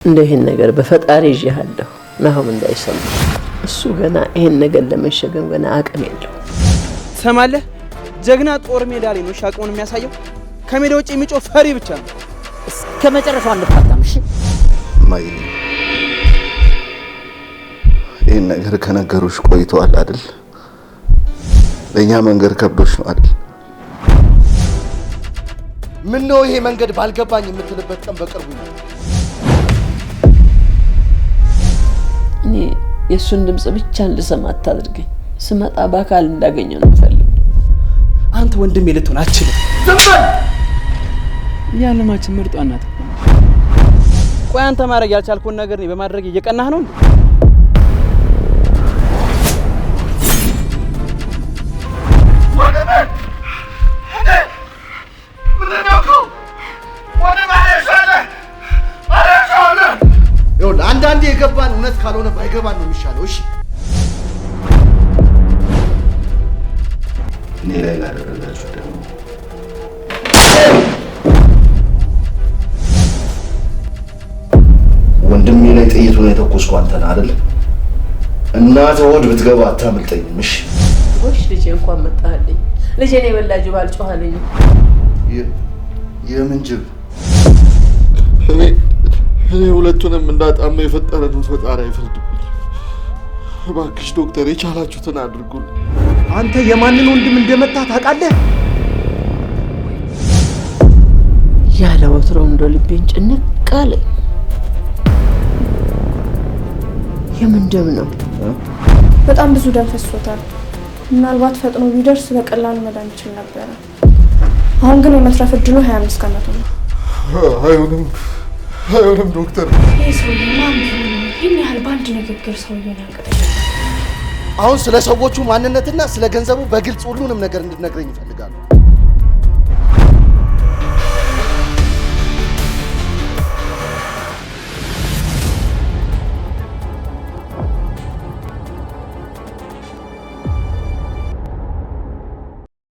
እንደው ይሄን ነገር በፈጣሪ ይያለሁ ናሆም እንዳይሰማ እሱ ገና ይሄን ነገር ለመሸገም ገና አቅም የለው ሰማለህ ጀግና ጦር ሜዳ ላይ ነው ሻቅውን የሚያሳየው ከሜዳ ውጪ የሚጮህ ፈሪ ብቻ ነው እስከ መጨረሻው አንፋታም እሺ ማይ ይሄን ነገር ከነገሩሽ ቆይቷል አይደል ለኛ መንገር ከብዶሽ ነው አይደል ምን ነው ይሄ መንገድ ባልገባኝ የምትልበት ቀን በቅርቡ ነው እኔ የሱን ድምጽ ብቻ ልሰማ አታድርገኝ ስመጣ በአካል እንዳገኘው ነው ፈልግ አንተ ወንድሜ ልትሆን አትችልም ዘመን ያለማችን ምርጧ እናት ቆይ አንተ ማድረግ ያልቻልኩን ነገር ነው በማድረግ እየቀናህ ነው እንዴ አንዳንዴ የገባን እውነት ካልሆነ ባይገባን ነው የሚሻለው እሺ እኔ ላይ ላደረጋችሁ ደግሞ ወንድሜ ላይ ጥይቱን የተኮስኩ አንተ ነህ አይደል እናትህ ሆድ ብትገባ አታምልጠኝም እሺ ወሽ ልጄ እንኳን መጣልኝ ልጄ ነው የበላጅ ባልጮሃልኝ የምን ጅብ እኔ ሁለቱንም እንዳጣም የፈጠረን ፈጣሪ አይፈርድብኝ እባክሽ ዶክተር የቻላችሁትን አድርጉልኝ አንተ የማንን ወንድም እንደመታ ታውቃለህ ያለ ወትሮው እንደ ልቤን ጭንቅ አለ የምን ደም ነው በጣም ብዙ ደም ፈሶታል ምናልባት ፈጥኖ ቢደርስ በቀላሉ መዳን ይችል ነበር አሁን ግን የመትረፍ እድሉ 25 ከመቶ ነው አይሆንም ዶክተር ይሄ ሰው ማን ነው ይሄን ያህል ባንድ ንግግር ሰውዬውን ያንቀጠቀጠ አሁን ስለ ሰዎቹ ማንነትና ስለ ገንዘቡ በግልጽ ሁሉንም ነገር እንድትነግረኝ እፈልጋለሁ